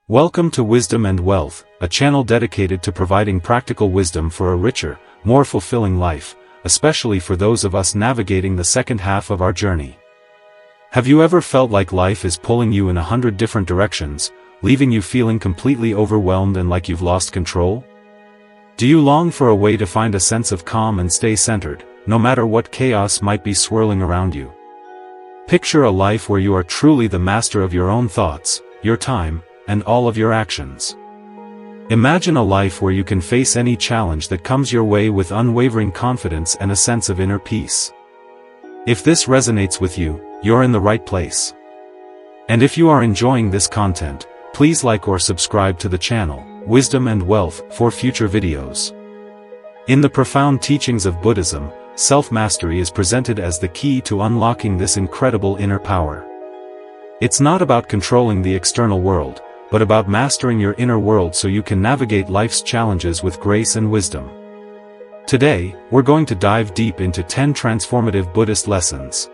Welcome to Wisdom and Wealth, a channel dedicated to providing practical wisdom for a richer, more fulfilling life, especially for those of us navigating the second half of our journey. Have you ever felt like life is pulling you in 100 different directions, leaving you feeling completely overwhelmed and like you've lost control? Do you long for a way to find a sense of calm and stay centered, no matter what chaos might be swirling around you? Picture a life where you are truly the master of your own thoughts, your time, and all of your actions. Imagine a life where you can face any challenge that comes your way with unwavering confidence and a sense of inner peace. If this resonates with you, you're in the right place. And if you are enjoying this content, please like or subscribe to the channel, Wisdom and Wealth, for future videos. In the profound teachings of Buddhism, self-mastery is presented as the key to unlocking this incredible inner power. It's not about controlling the external world, but about mastering your inner world so you can navigate life's challenges with grace and wisdom. Today, we're going to dive deep into 10 transformative Buddhist lessons.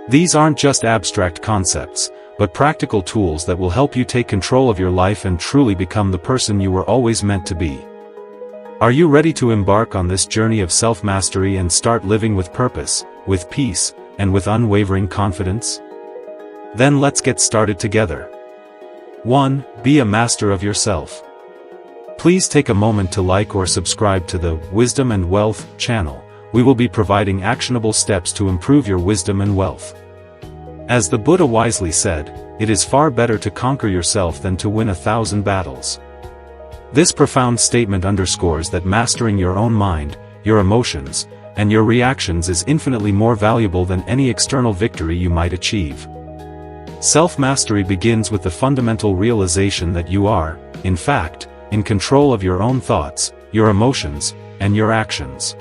These aren't just abstract concepts, but practical tools that will help you take control of your life and truly become the person you were always meant to be. Are you ready to embark on this journey of self-mastery and start living with purpose, with peace, and with unwavering confidence? Then let's get started together. 1. Be a master of yourself. Please take a moment to like or subscribe to the Wisdom and Wealth channel. We will be providing actionable steps to improve your wisdom and wealth. As the Buddha wisely said, it is far better to conquer yourself than to win 1,000 battles. This profound statement underscores that mastering your own mind, your emotions, and your reactions is infinitely more valuable than any external victory you might achieve. Self-mastery begins with the fundamental realization that you are, in fact, in control of your own thoughts, your emotions, and your actions.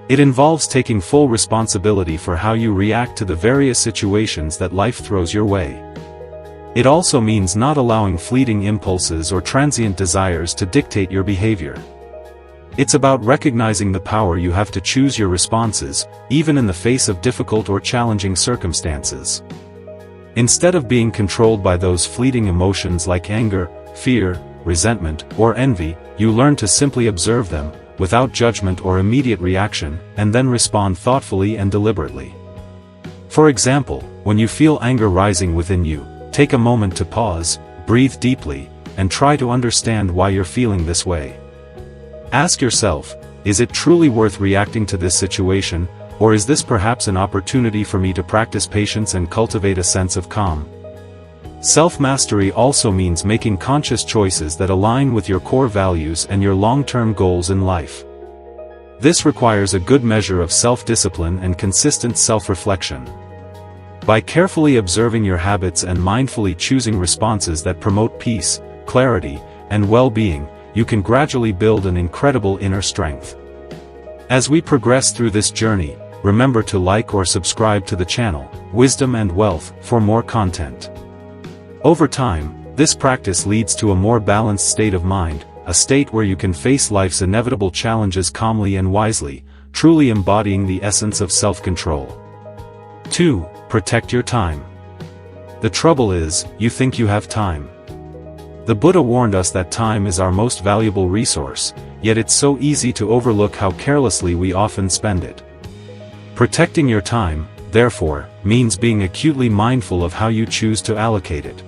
It involves taking full responsibility for how you react to the various situations that life throws your way. It also means not allowing fleeting impulses or transient desires to dictate your behavior. It's about recognizing the power you have to choose your responses, even in the face of difficult or challenging circumstances. Instead of being controlled by those fleeting emotions like anger, fear, resentment, or envy, you learn to simply observe them, without judgment or immediate reaction, and then respond thoughtfully and deliberately. For example, when you feel anger rising within you, take a moment to pause, breathe deeply, and try to understand why you're feeling this way. Ask yourself, is it truly worth reacting to this situation, or is this perhaps an opportunity for me to practice patience and cultivate a sense of calm? Self-mastery also means making conscious choices that align with your core values and your long-term goals in life. This requires a good measure of self-discipline and consistent self-reflection. By carefully observing your habits and mindfully choosing responses that promote peace, clarity, and well-being, you can gradually build an incredible inner strength. As we progress through this journey, remember to like or subscribe to the channel, Wisdom and Wealth, for more content. Over time, this practice leads to a more balanced state of mind, a state where you can face life's inevitable challenges calmly and wisely, truly embodying the essence of self-control. 2. Protect your time. The trouble is, you think you have time. The Buddha warned us that time is our most valuable resource, yet it's so easy to overlook how carelessly we often spend it. Protecting your time, therefore, means being acutely mindful of how you choose to allocate it.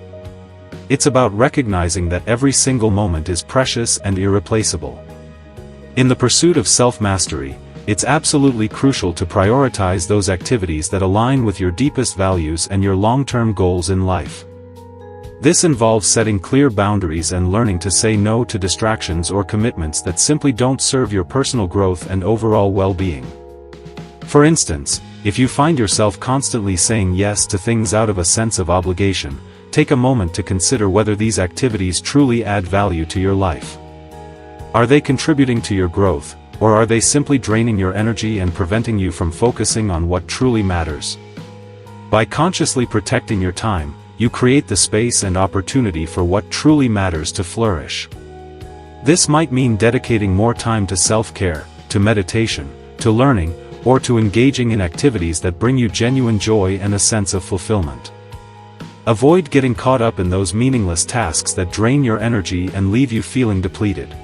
It's about recognizing that every single moment is precious and irreplaceable. In the pursuit of self-mastery, it's absolutely crucial to prioritize those activities that align with your deepest values and your long-term goals in life. This involves setting clear boundaries and learning to say no to distractions or commitments that simply don't serve your personal growth and overall well-being. For instance, if you find yourself constantly saying yes to things out of a sense of obligation, take a moment to consider whether these activities truly add value to your life. Are they contributing to your growth, or are they simply draining your energy and preventing you from focusing on what truly matters? By consciously protecting your time, you create the space and opportunity for what truly matters to flourish. This might mean dedicating more time to self-care, to meditation, to learning, or to engaging in activities that bring you genuine joy and a sense of fulfillment. Avoid getting caught up in those meaningless tasks that drain your energy and leave you feeling depleted.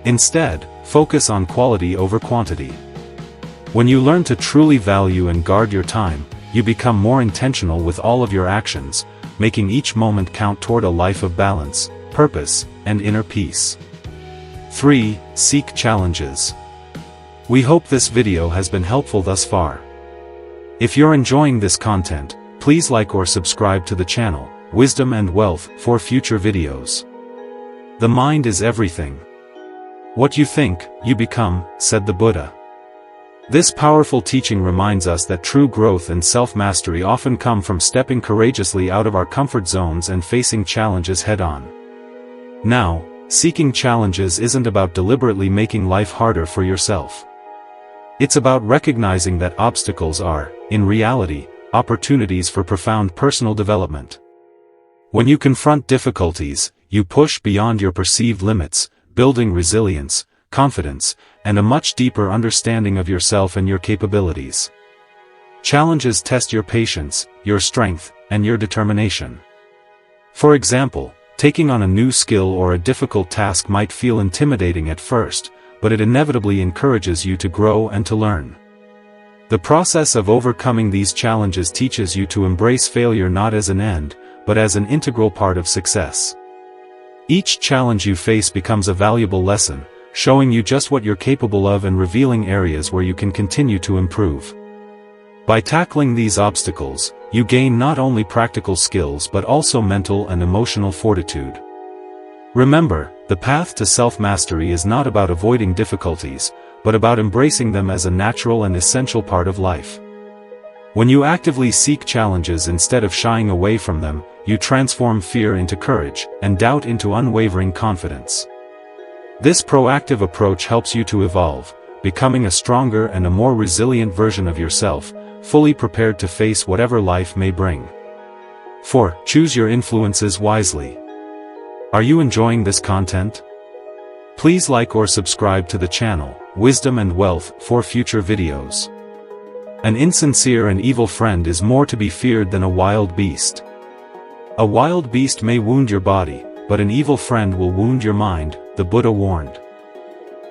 Instead, focus on quality over quantity. When you learn to truly value and guard your time, you become more intentional with all of your actions, making each moment count toward a life of balance, purpose, and inner peace. 3. Seek challenges. We hope this video has been helpful thus far. If you're enjoying this content, please like or subscribe to the channel, Wisdom and Wealth, for future videos. The mind is everything. What you think, you become, said the Buddha. This powerful teaching reminds us that true growth and self-mastery often come from stepping courageously out of our comfort zones and facing challenges head-on. Now, seeking challenges isn't about deliberately making life harder for yourself. It's about recognizing that obstacles are, in reality, opportunities for profound personal development. When you confront difficulties, you push beyond your perceived limits, building resilience, confidence, and a much deeper understanding of yourself and your capabilities. Challenges test your patience, your strength, and your determination. For example, taking on a new skill or a difficult task might feel intimidating at first, but it inevitably encourages you to grow and to learn. The process of overcoming these challenges teaches you to embrace failure not as an end, but as an integral part of success. Each challenge you face becomes a valuable lesson, showing you just what you're capable of and revealing areas where you can continue to improve. By tackling these obstacles, you gain not only practical skills but also mental and emotional fortitude. Remember, the path to self-mastery is not about avoiding difficulties, but about embracing them as a natural and essential part of life. When you actively seek challenges instead of shying away from them, you transform fear into courage, and doubt into unwavering confidence. This proactive approach helps you to evolve, becoming a stronger and a more resilient version of yourself, fully prepared to face whatever life may bring. 4. Choose your influences wisely. Are you enjoying this content? Please like or subscribe to the channel, Wisdom and Wealth, for future videos. An insincere and evil friend is more to be feared than a wild beast. A wild beast may wound your body, but an evil friend will wound your mind, the Buddha warned.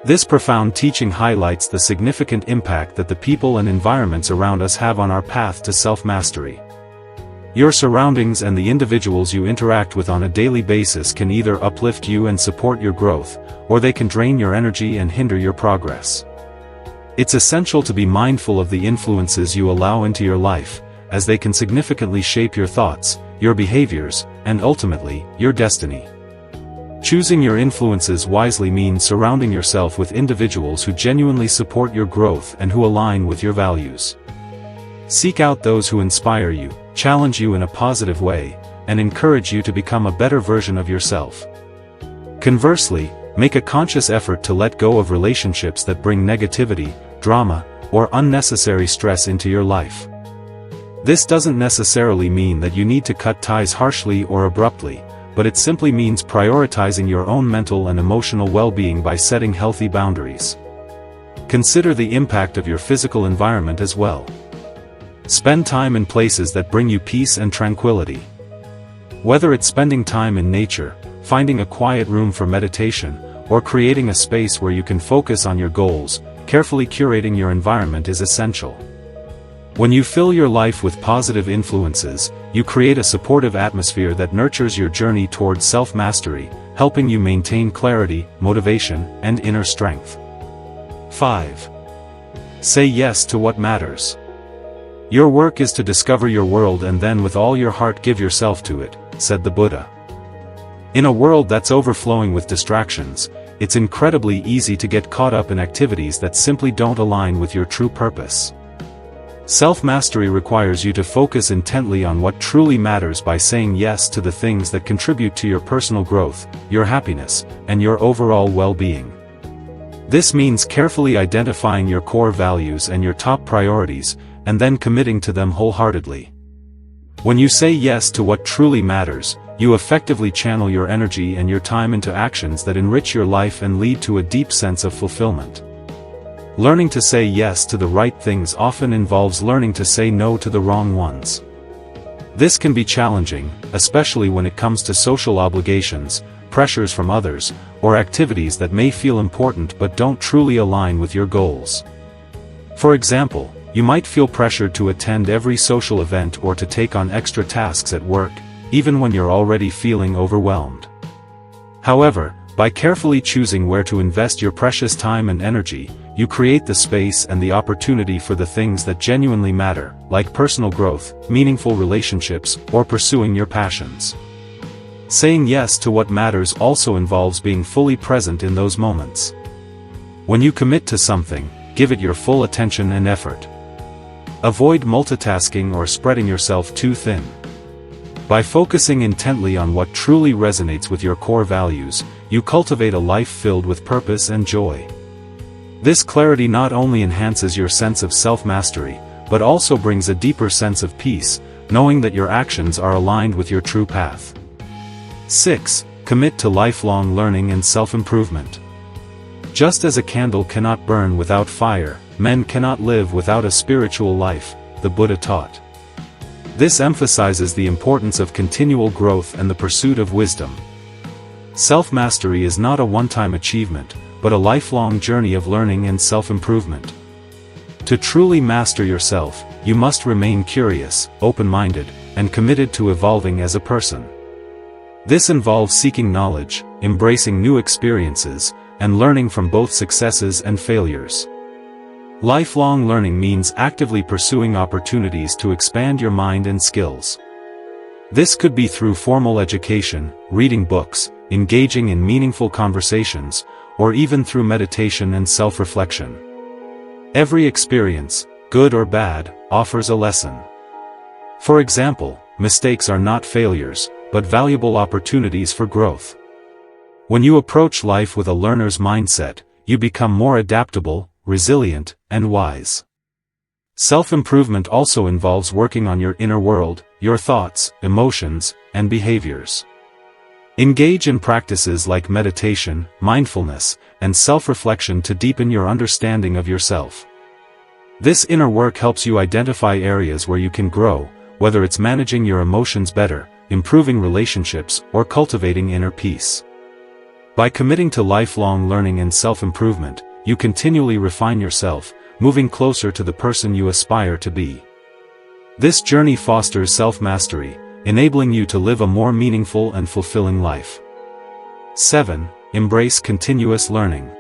This profound teaching highlights the significant impact that the people and environments around us have on our path to self-mastery. Your surroundings and the individuals you interact with on a daily basis can either uplift you and support your growth, or they can drain your energy and hinder your progress. It's essential to be mindful of the influences you allow into your life, as they can significantly shape your thoughts, your behaviors, and ultimately, your destiny. Choosing your influences wisely means surrounding yourself with individuals who genuinely support your growth and who align with your values. Seek out those who inspire you, challenge you in a positive way, and encourage you to become a better version of yourself. Conversely, make a conscious effort to let go of relationships that bring negativity, drama, or unnecessary stress into your life. This doesn't necessarily mean that you need to cut ties harshly or abruptly, but it simply means prioritizing your own mental and emotional well-being by setting healthy boundaries. Consider the impact of your physical environment as well. Spend time in places that bring you peace and tranquility. Whether it's spending time in nature, finding a quiet room for meditation, or creating a space where you can focus on your goals, carefully curating your environment is essential. When you fill your life with positive influences, you create a supportive atmosphere that nurtures your journey towards self-mastery, helping you maintain clarity, motivation, and inner strength. 5. Say yes to what matters. Your work is to discover your world and then with all your heart give yourself to it, said the Buddha. In a world that's overflowing with distractions, it's incredibly easy to get caught up in activities that simply don't align with your true purpose. Self-mastery requires you to focus intently on what truly matters by saying yes to the things that contribute to your personal growth, your happiness, and your overall well-being. This means carefully identifying your core values and your top priorities, and then committing to them wholeheartedly. When you say yes to what truly matters, you effectively channel your energy and your time into actions that enrich your life and lead to a deep sense of fulfillment. Learning to say yes to the right things often involves learning to say no to the wrong ones. This can be challenging, especially when it comes to social obligations, pressures from others, or activities that may feel important but don't truly align with your goals. For example, you might feel pressured to attend every social event or to take on extra tasks at work, even when you're already feeling overwhelmed. However, by carefully choosing where to invest your precious time and energy, you create the space and the opportunity for the things that genuinely matter, like personal growth, meaningful relationships, or pursuing your passions. Saying yes to what matters also involves being fully present in those moments. When you commit to something, give it your full attention and effort. Avoid multitasking or spreading yourself too thin. By focusing intently on what truly resonates with your core values, you cultivate a life filled with purpose and joy. This clarity not only enhances your sense of self-mastery, but also brings a deeper sense of peace, knowing that your actions are aligned with your true path. 6. Commit to lifelong learning and self-improvement. Just as a candle cannot burn without fire, men cannot live without a spiritual life, the Buddha taught. This emphasizes the importance of continual growth and the pursuit of wisdom. Self-mastery is not a one-time achievement, but a lifelong journey of learning and self-improvement. To truly master yourself, you must remain curious, open-minded, and committed to evolving as a person. This involves seeking knowledge, embracing new experiences, and learning from both successes and failures. Lifelong learning means actively pursuing opportunities to expand your mind and skills. This could be through formal education, reading books, engaging in meaningful conversations, or even through meditation and self-reflection. Every experience, good or bad, offers a lesson. For example, mistakes are not failures, but valuable opportunities for growth. When you approach life with a learner's mindset, you become more adaptable, resilient, and wise. Self-improvement also involves working on your inner world, your thoughts, emotions, and behaviors. Engage in practices like meditation, mindfulness, and self-reflection to deepen your understanding of yourself. This inner work helps you identify areas where you can grow, whether it's managing your emotions better, improving relationships, or cultivating inner peace. By committing to lifelong learning and self-improvement, you continually refine yourself, moving closer to the person you aspire to be. This journey fosters self-mastery, enabling you to live a more meaningful and fulfilling life. 7. Embrace continuous learning.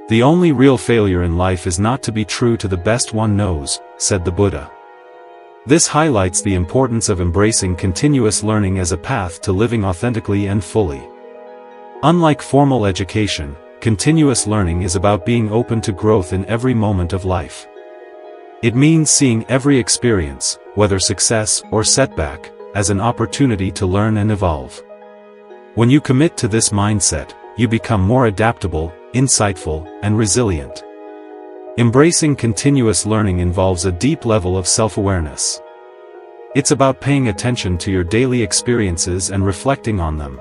The only real failure in life is not to be true to the best one knows, said the Buddha. This highlights the importance of embracing continuous learning as a path to living authentically and fully. Unlike formal education, continuous learning is about being open to growth in every moment of life. It means seeing every experience, whether success or setback, as an opportunity to learn and evolve. When you commit to this mindset, you become more adaptable, insightful, and resilient. Embracing continuous learning involves a deep level of self-awareness. It's about paying attention to your daily experiences and reflecting on them.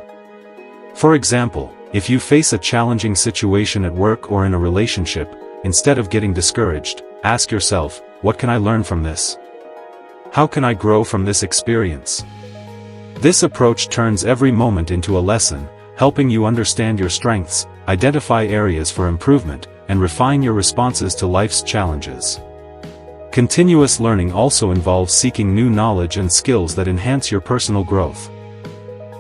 For example, if you face a challenging situation at work or in a relationship, instead of getting discouraged, ask yourself, what can I learn from this? How can I grow from this experience? This approach turns every moment into a lesson, helping you understand your strengths, identify areas for improvement, and refine your responses to life's challenges. Continuous learning also involves seeking new knowledge and skills that enhance your personal growth.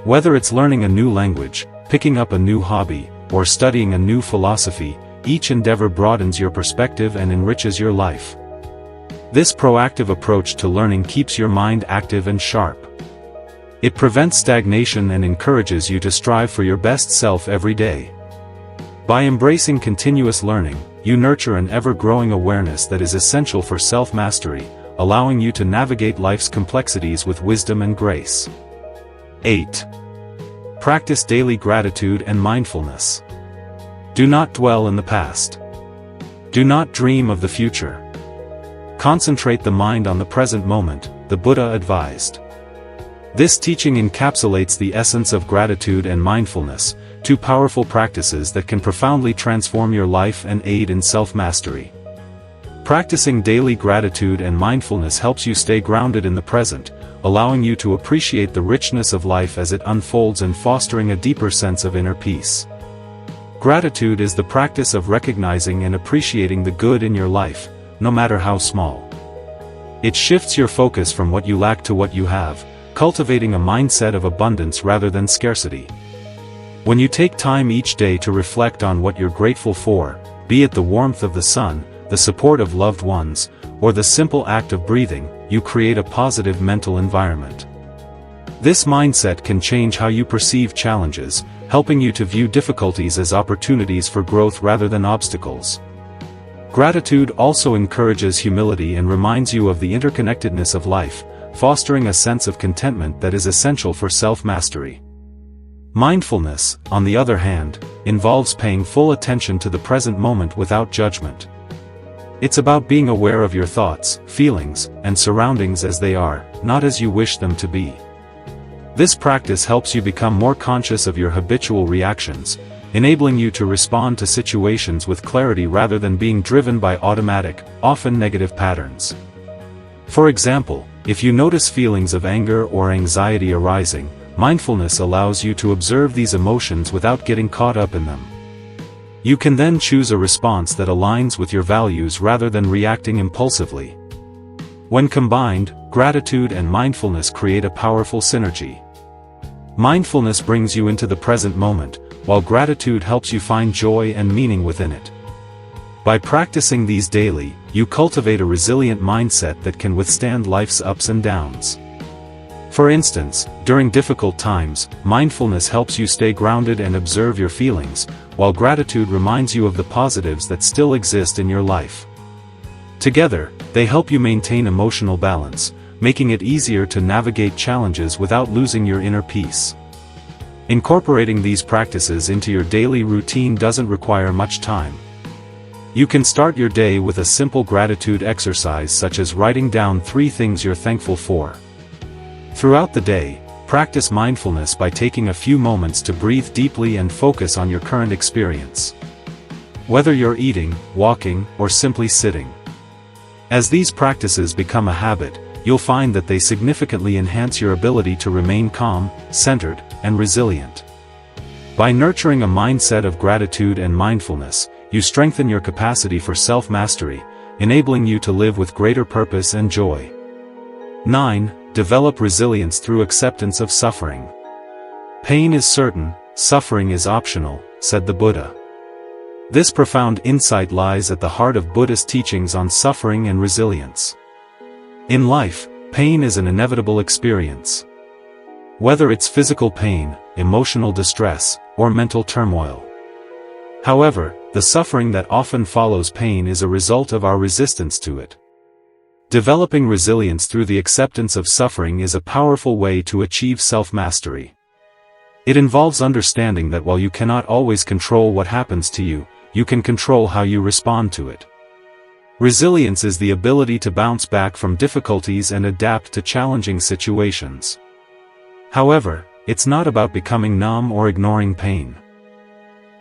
Whether it's learning a new language, picking up a new hobby, or studying a new philosophy, each endeavor broadens your perspective and enriches your life. This proactive approach to learning keeps your mind active and sharp. It prevents stagnation and encourages you to strive for your best self every day. By embracing continuous learning, you nurture an ever-growing awareness that is essential for self-mastery, allowing you to navigate life's complexities with wisdom and grace. 8. Practice daily gratitude and mindfulness. Do not dwell in the past. Do not dream of the future. Concentrate the mind on the present moment, the Buddha advised. This teaching encapsulates the essence of gratitude and mindfulness, two powerful practices that can profoundly transform your life and aid in self-mastery. Practicing daily gratitude and mindfulness helps you stay grounded in the present, allowing you to appreciate the richness of life as it unfolds and fostering a deeper sense of inner peace. Gratitude is the practice of recognizing and appreciating the good in your life, no matter how small. It shifts your focus from what you lack to what you have, cultivating a mindset of abundance rather than scarcity. When you take time each day to reflect on what you're grateful for, be it the warmth of the sun, the support of loved ones, or the simple act of breathing, you create a positive mental environment. This mindset can change how you perceive challenges, helping you to view difficulties as opportunities for growth rather than obstacles. Gratitude also encourages humility and reminds you of the interconnectedness of life, fostering a sense of contentment that is essential for self-mastery. Mindfulness, on the other hand, involves paying full attention to the present moment without judgment. It's about being aware of your thoughts, feelings, and surroundings as they are, not as you wish them to be. This practice helps you become more conscious of your habitual reactions, enabling you to respond to situations with clarity rather than being driven by automatic, often negative patterns. For example, if you notice feelings of anger or anxiety arising, mindfulness allows you to observe these emotions without getting caught up in them. You can then choose a response that aligns with your values rather than reacting impulsively. When combined, gratitude and mindfulness create a powerful synergy. Mindfulness brings you into the present moment, while gratitude helps you find joy and meaning within it. By practicing these daily, you cultivate a resilient mindset that can withstand life's ups and downs. For instance, during difficult times, mindfulness helps you stay grounded and observe your feelings, while gratitude reminds you of the positives that still exist in your life. Together, they help you maintain emotional balance, making it easier to navigate challenges without losing your inner peace. Incorporating these practices into your daily routine doesn't require much time. You can start your day with a simple gratitude exercise such as writing down 3 things you're thankful for. Throughout the day, practice mindfulness by taking a few moments to breathe deeply and focus on your current experience. Whether you're eating, walking, or simply sitting. As these practices become a habit, you'll find that they significantly enhance your ability to remain calm, centered, and resilient. By nurturing a mindset of gratitude and mindfulness, you strengthen your capacity for self-mastery, enabling you to live with greater purpose and joy. 9. Develop resilience through acceptance of suffering. Pain is certain, suffering is optional, said the Buddha. This profound insight lies at the heart of Buddhist teachings on suffering and resilience. In life, pain is an inevitable experience. Whether it's physical pain, emotional distress, or mental turmoil. However, the suffering that often follows pain is a result of our resistance to it. Developing resilience through the acceptance of suffering is a powerful way to achieve self-mastery. It involves understanding that while you cannot always control what happens to you, you can control how you respond to it. Resilience is the ability to bounce back from difficulties and adapt to challenging situations. However, it's not about becoming numb or ignoring pain.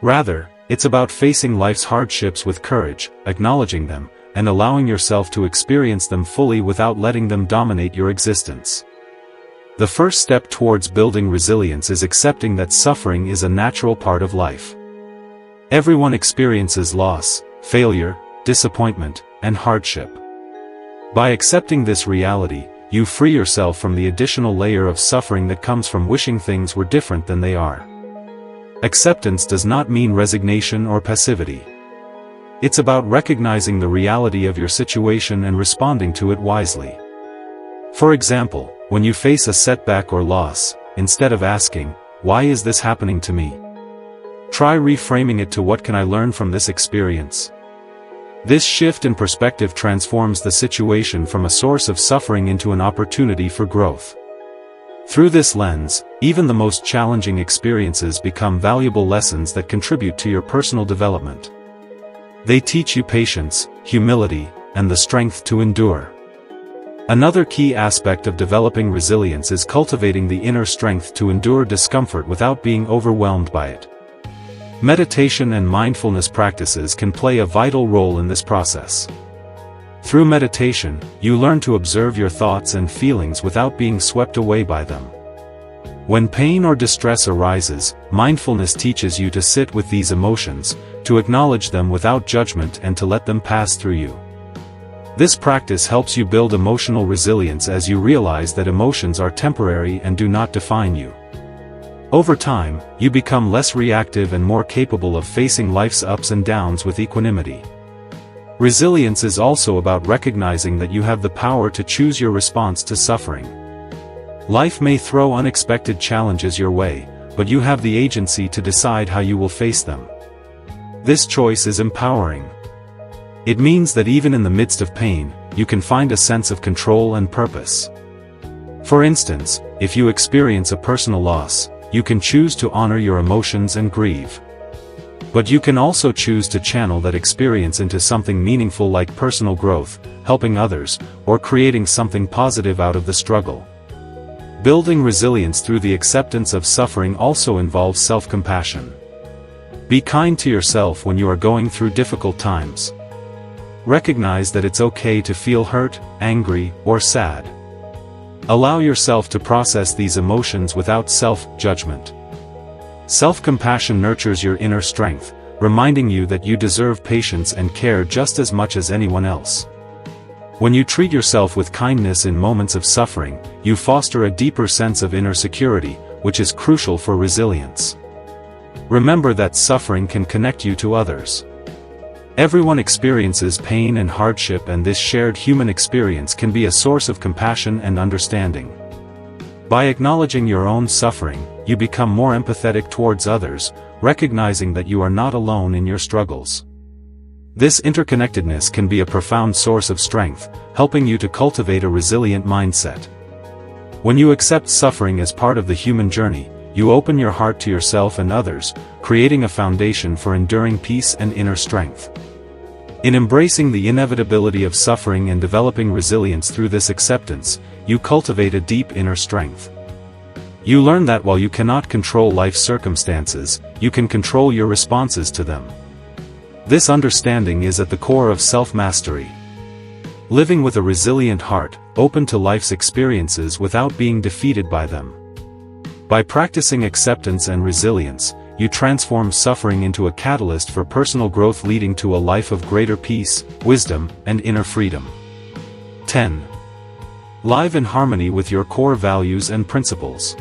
Rather, it's about facing life's hardships with courage, acknowledging them, and allowing yourself to experience them fully without letting them dominate your existence. The first step towards building resilience is accepting that suffering is a natural part of life. Everyone experiences loss, failure, disappointment, and hardship. By accepting this reality, you free yourself from the additional layer of suffering that comes from wishing things were different than they are. Acceptance does not mean resignation or passivity. It's about recognizing the reality of your situation and responding to it wisely. For example, when you face a setback or loss, instead of asking, "Why is this happening to me?" try reframing it to "What can I learn from this experience?" This shift in perspective transforms the situation from a source of suffering into an opportunity for growth. Through this lens, even the most challenging experiences become valuable lessons that contribute to your personal development. They teach you patience, humility, and the strength to endure. Another key aspect of developing resilience is cultivating the inner strength to endure discomfort without being overwhelmed by it. Meditation and mindfulness practices can play a vital role in this process. Through meditation, you learn to observe your thoughts and feelings without being swept away by them. When pain or distress arises, mindfulness teaches you to sit with these emotions, to acknowledge them without judgment and to let them pass through you. This practice helps you build emotional resilience as you realize that emotions are temporary and do not define you. Over time, you become less reactive and more capable of facing life's ups and downs with equanimity. Resilience is also about recognizing that you have the power to choose your response to suffering. Life may throw unexpected challenges your way, but you have the agency to decide how you will face them. This choice is empowering. It means that even in the midst of pain, you can find a sense of control and purpose. For instance, if you experience a personal loss, you can choose to honor your emotions and grieve. But you can also choose to channel that experience into something meaningful like personal growth, helping others, or creating something positive out of the struggle. Building resilience through the acceptance of suffering also involves self-compassion. Be kind to yourself when you are going through difficult times. Recognize that it's okay to feel hurt, angry, or sad. Allow yourself to process these emotions without self-judgment. Self-compassion nurtures your inner strength, reminding you that you deserve patience and care just as much as anyone else. When you treat yourself with kindness in moments of suffering, you foster a deeper sense of inner security, which is crucial for resilience. Remember that suffering can connect you to others. Everyone experiences pain and hardship, and this shared human experience can be a source of compassion and understanding. By acknowledging your own suffering, you become more empathetic towards others, recognizing that you are not alone in your struggles. This interconnectedness can be a profound source of strength, helping you to cultivate a resilient mindset. When you accept suffering as part of the human journey, you open your heart to yourself and others, creating a foundation for enduring peace and inner strength. In embracing the inevitability of suffering and developing resilience through this acceptance, you cultivate a deep inner strength. You learn that while you cannot control life's circumstances, you can control your responses to them. This understanding is at the core of self-mastery. Living with a resilient heart, open to life's experiences without being defeated by them. By practicing acceptance and resilience, you transform suffering into a catalyst for personal growth, leading to a life of greater peace, wisdom, and inner freedom. 10. Live in harmony with your core values and principles.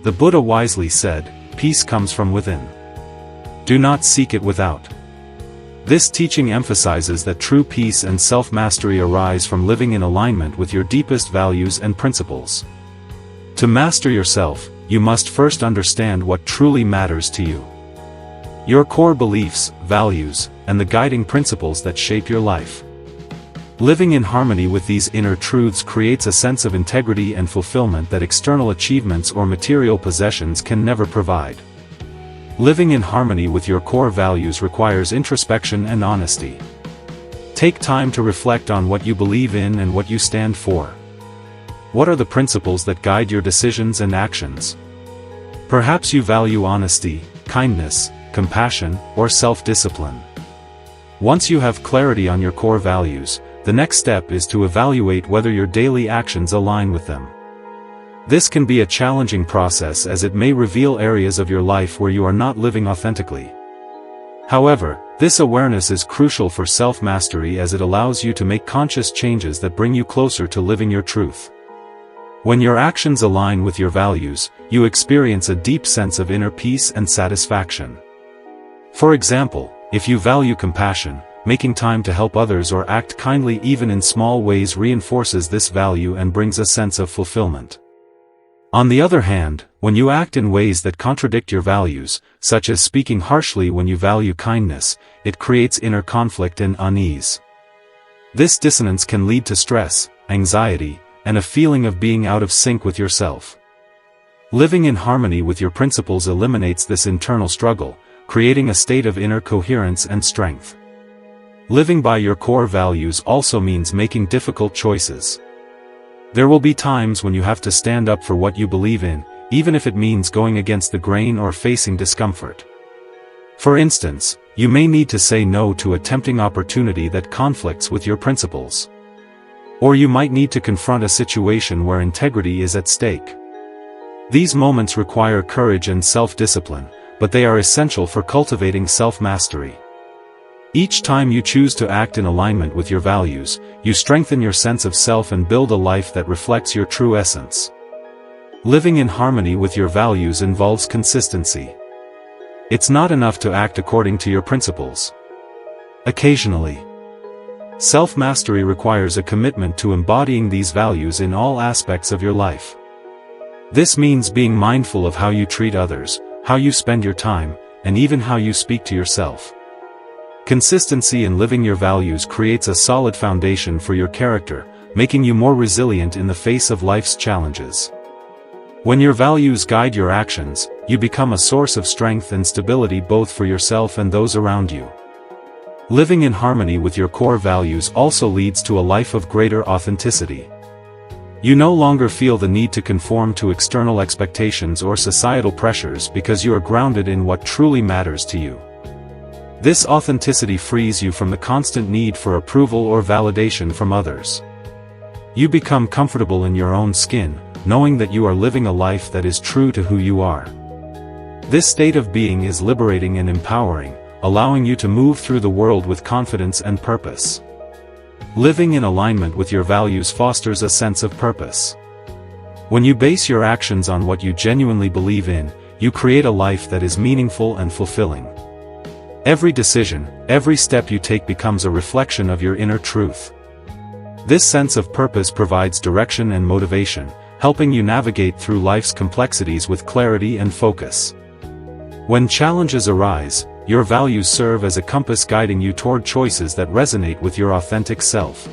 The Buddha wisely said, "Peace comes from within. Do not seek it without." This teaching emphasizes that true peace and self-mastery arise from living in alignment with your deepest values and principles. To master yourself, you must first understand what truly matters to you. Your core beliefs, values, and the guiding principles that shape your life. Living in harmony with these inner truths creates a sense of integrity and fulfillment that external achievements or material possessions can never provide. Living in harmony with your core values requires introspection and honesty. Take time to reflect on what you believe in and what you stand for. What are the principles that guide your decisions and actions? Perhaps you value honesty, kindness, compassion, or self-discipline. Once you have clarity on your core values, the next step is to evaluate whether your daily actions align with them. This can be a challenging process as it may reveal areas of your life where you are not living authentically. However, this awareness is crucial for self-mastery as it allows you to make conscious changes that bring you closer to living your truth. When your actions align with your values, you experience a deep sense of inner peace and satisfaction. For example, if you value compassion, making time to help others or act kindly even in small ways reinforces this value and brings a sense of fulfillment. On the other hand, when you act in ways that contradict your values, such as speaking harshly when you value kindness, it creates inner conflict and unease. This dissonance can lead to stress, anxiety, and a feeling of being out of sync with yourself. Living in harmony with your principles eliminates this internal struggle, creating a state of inner coherence and strength. Living by your core values also means making difficult choices. There will be times when you have to stand up for what you believe in, even if it means going against the grain or facing discomfort. For instance, you may need to say no to a tempting opportunity that conflicts with your principles. Or you might need to confront a situation where integrity is at stake. These moments require courage and self-discipline, but they are essential for cultivating self-mastery. Each time you choose to act in alignment with your values, you strengthen your sense of self and build a life that reflects your true essence. Living in harmony with your values involves consistency. It's not enough to act according to your principles. Occasionally, self-mastery requires a commitment to embodying these values in all aspects of your life. This means being mindful of how you treat others, how you spend your time, and even how you speak to yourself. Consistency in living your values creates a solid foundation for your character, making you more resilient in the face of life's challenges. When your values guide your actions, you become a source of strength and stability both for yourself and those around you. Living in harmony with your core values also leads to a life of greater authenticity. You no longer feel the need to conform to external expectations or societal pressures because you are grounded in what truly matters to you. This authenticity frees you from the constant need for approval or validation from others. You become comfortable in your own skin, knowing that you are living a life that is true to who you are. This state of being is liberating and empowering, allowing you to move through the world with confidence and purpose. Living in alignment with your values fosters a sense of purpose. When you base your actions on what you genuinely believe in, you create a life that is meaningful and fulfilling. Every decision, every step you take becomes a reflection of your inner truth. This sense of purpose provides direction and motivation, helping you navigate through life's complexities with clarity and focus. When challenges arise, your values serve as a compass guiding you toward choices that resonate with your authentic self.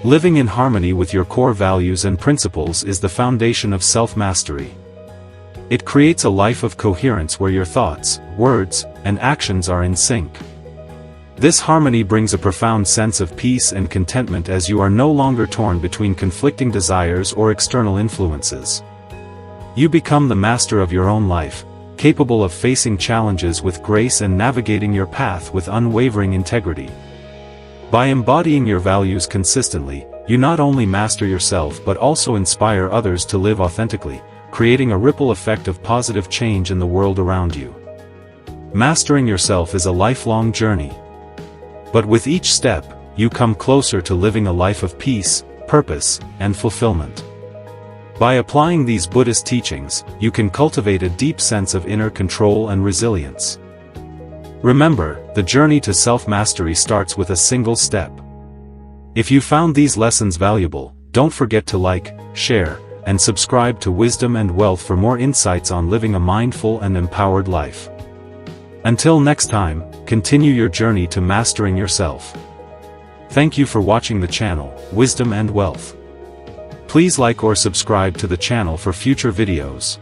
Living in harmony with your core values and principles is the foundation of self-mastery. It creates a life of coherence where your thoughts, words, and actions are in sync. This harmony brings a profound sense of peace and contentment as you are no longer torn between conflicting desires or external influences. You become the master of your own life, capable of facing challenges with grace and navigating your path with unwavering integrity. By embodying your values consistently, you not only master yourself but also inspire others to live authentically, creating a ripple effect of positive change in the world around you. Mastering yourself is a lifelong journey. But with each step, you come closer to living a life of peace, purpose, and fulfillment. By applying these Buddhist teachings, you can cultivate a deep sense of inner control and resilience. Remember, the journey to self-mastery starts with a single step. If you found these lessons valuable, don't forget to like, share, and subscribe to Wisdom and Wealth for more insights on living a mindful and empowered life. Until next time, continue your journey to mastering yourself. Thank you for watching the channel, Wisdom and Wealth. Please like or subscribe to the channel for future videos.